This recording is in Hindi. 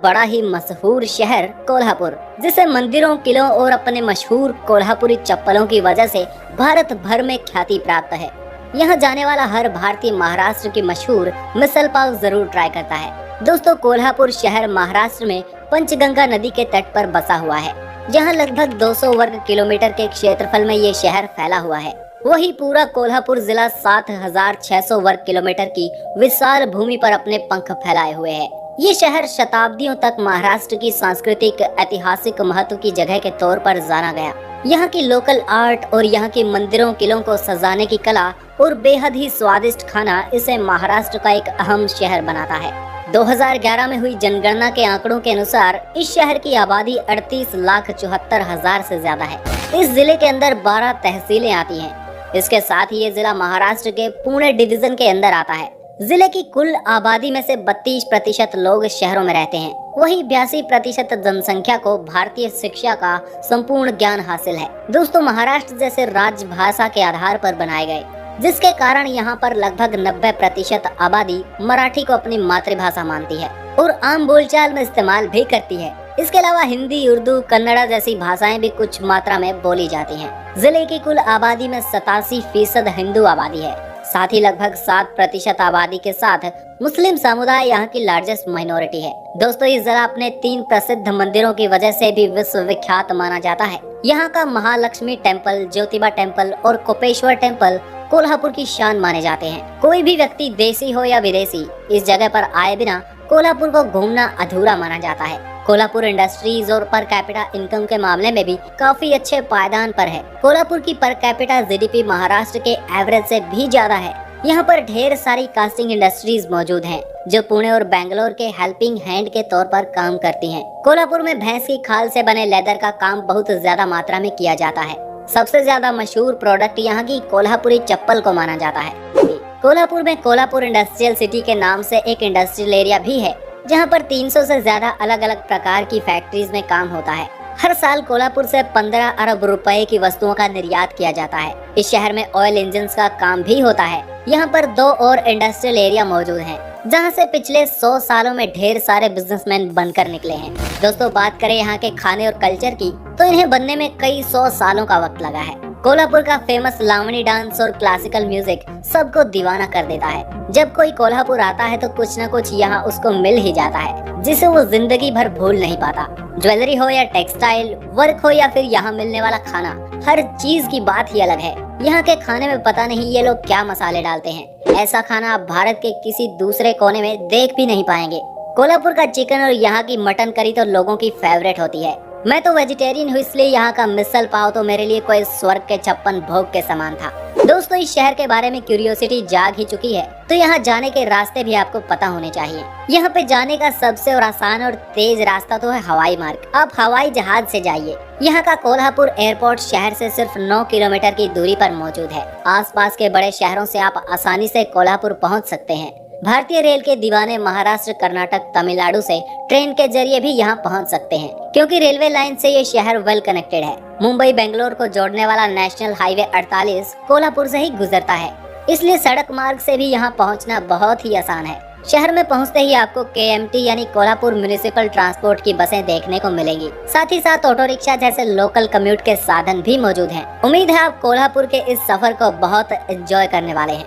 बड़ा ही मशहूर शहर कोल्हापुर, जिसे मंदिरों, किलों और अपने मशहूर कोल्हापुरी चप्पलों की वजह से भारत भर में ख्याति प्राप्त है। यहाँ जाने वाला हर भारतीय महाराष्ट्र की मशहूर मिसल पाव जरूर ट्राई करता है। दोस्तों, कोल्हापुर शहर महाराष्ट्र में पंचगंगा नदी के तट पर बसा हुआ है, जहाँ लगभग 200 वर्ग किलोमीटर के क्षेत्रफल में ये शहर फैला हुआ है। वही पूरा कोल्हापुर जिला 7600 वर्ग किलोमीटर की विशाल भूमि पर अपने पंख फैलाए हुए है। ये शहर शताब्दियों तक महाराष्ट्र की सांस्कृतिक ऐतिहासिक महत्व की जगह के तौर पर जाना गया। यहाँ की लोकल आर्ट और यहाँ के मंदिरों, किलों को सजाने की कला और बेहद ही स्वादिष्ट खाना इसे महाराष्ट्र का एक अहम शहर बनाता है। 2011 में हुई जनगणना के आंकड़ों के अनुसार इस शहर की आबादी 38,74,000 से ज्यादा है। इस जिले के अंदर 12 तहसीलें आती हैं। इसके साथ ही ये जिला महाराष्ट्र के पुणे डिवीजन के अंदर आता है। जिले की कुल आबादी में से 32% लोग शहरों में रहते हैं। वही 82% जनसंख्या को भारतीय शिक्षा का संपूर्ण ज्ञान हासिल है। दोस्तों, महाराष्ट्र जैसे राज्य भाषा के आधार पर बनाए गए, जिसके कारण यहाँ पर लगभग 90% आबादी मराठी को अपनी मातृभाषा मानती है और आम बोलचाल में इस्तेमाल भी करती है। इसके अलावा हिंदी, उर्दू, कन्नड़ा जैसी भाषाएं भी कुछ मात्रा में बोली जाती हैं। जिले की कुल आबादी में 87% हिंदू आबादी है। साथ ही लगभग 7% आबादी के साथ मुस्लिम समुदाय यहाँ की लार्जेस्ट माइनॉरिटी है। दोस्तों, ये जिला अपने 3 प्रसिद्ध मंदिरों की वजह से भी विश्व विख्यात माना जाता है। यहाँ का महालक्ष्मी टेम्पल, ज्योतिबा टेम्पल और कोपेश्वर टेम्पल कोल्हापुर की शान माने जाते हैं। कोई भी व्यक्ति, देसी हो या विदेशी, इस जगह पर आए बिना कोल्हापुर को घूमना अधूरा माना जाता है। कोल्हापुर इंडस्ट्रीज और पर कैपिटा इनकम के मामले में भी काफी अच्छे पायदान पर है। कोल्हापुर की पर कैपिटा जीडीपी महाराष्ट्र के एवरेज से भी ज्यादा है। यहाँ पर ढेर सारी कास्टिंग इंडस्ट्रीज मौजूद हैं, जो पुणे और बेंगलोर के हेल्पिंग हैंड के तौर पर काम करती हैं। कोल्हापुर में भैंस की खाल से बने लेदर का काम बहुत ज्यादा मात्रा में किया जाता है। सबसे ज्यादा मशहूर प्रोडक्ट यहाँ की कोल्हापुरी चप्पल को माना जाता है। कोल्हापुर में कोल्हापुर इंडस्ट्रियल सिटी के नाम से एक इंडस्ट्रियल एरिया भी है, जहाँ पर 300 से ज्यादा अलग अलग प्रकार की फैक्ट्रीज में काम होता है। हर साल कोल्हापुर से 15 अरब रुपए की वस्तुओं का निर्यात किया जाता है। इस शहर में ऑयल इंजन्स का काम भी होता है। यहाँ पर 2 और इंडस्ट्रियल एरिया मौजूद हैं, जहाँ से पिछले 100 सालों में ढेर सारे बिजनेसमैन बनकर निकले हैं। दोस्तों, बात करें यहाँ के खाने और कल्चर की, तो इन्हें बनने में कई 100 सालों का वक्त लगा है। कोल्हापुर का फेमस लावणी डांस और क्लासिकल म्यूजिक सबको दीवाना कर देता है। जब कोई कोल्हापुर आता है तो कुछ न कुछ यहाँ उसको मिल ही जाता है, जिसे वो जिंदगी भर भूल नहीं पाता। ज्वेलरी हो या टेक्सटाइल वर्क हो या फिर यहाँ मिलने वाला खाना, हर चीज की बात ही अलग है। यहाँ के खाने में पता नहीं ये लोग क्या मसाले डालते हैं। ऐसा खाना आप भारत के किसी दूसरे कोने में देख भी नहीं पाएंगे। कोल्हापुर का चिकन और यहाँ की मटन करी तो लोगों की फेवरेट होती है। मैं तो वेजिटेरियन हूँ, इसलिए यहाँ का मिसल पाव तो मेरे लिए कोई स्वर्ग के 56 भोग के समान था। दोस्तों, इस शहर के बारे में क्यूरियोसिटी जाग ही चुकी है, तो यहाँ जाने के रास्ते भी आपको पता होने चाहिए। यहाँ पे जाने का सबसे और आसान और तेज रास्ता तो है हवाई मार्ग। आप हवाई जहाज से जाइए। यहाँ का कोल्हापुर एयरपोर्ट शहर से सिर्फ 9 किलोमीटर की दूरी पर मौजूद है। आसपास के बड़े शहरों से आप आसानी से कोल्हापुर पहुँच सकते हैं। भारतीय रेल के दीवाने महाराष्ट्र, कर्नाटक, तमिलनाडु से ट्रेन के जरिए भी यहाँ पहुँच सकते हैं, क्योंकि रेलवे लाइन से ये शहर वेल कनेक्टेड है। मुंबई बेंगलोर को जोड़ने वाला नेशनल हाईवे 48 कोल्हापुर से ही गुजरता है, इसलिए सड़क मार्ग से भी यहाँ पहुँचना बहुत ही आसान है। शहर में पहुँचते ही आपको KMT यानी कोल्हापुर म्युनिसिपल ट्रांसपोर्ट की बसें देखने को मिलेंगी। साथ ही साथ ऑटो रिक्शा जैसे लोकल कम्यूट के साधन भी मौजूद हैं। उम्मीद है आप कोल्हापुर के इस सफर को बहुत एंजॉय करने वाले हैं।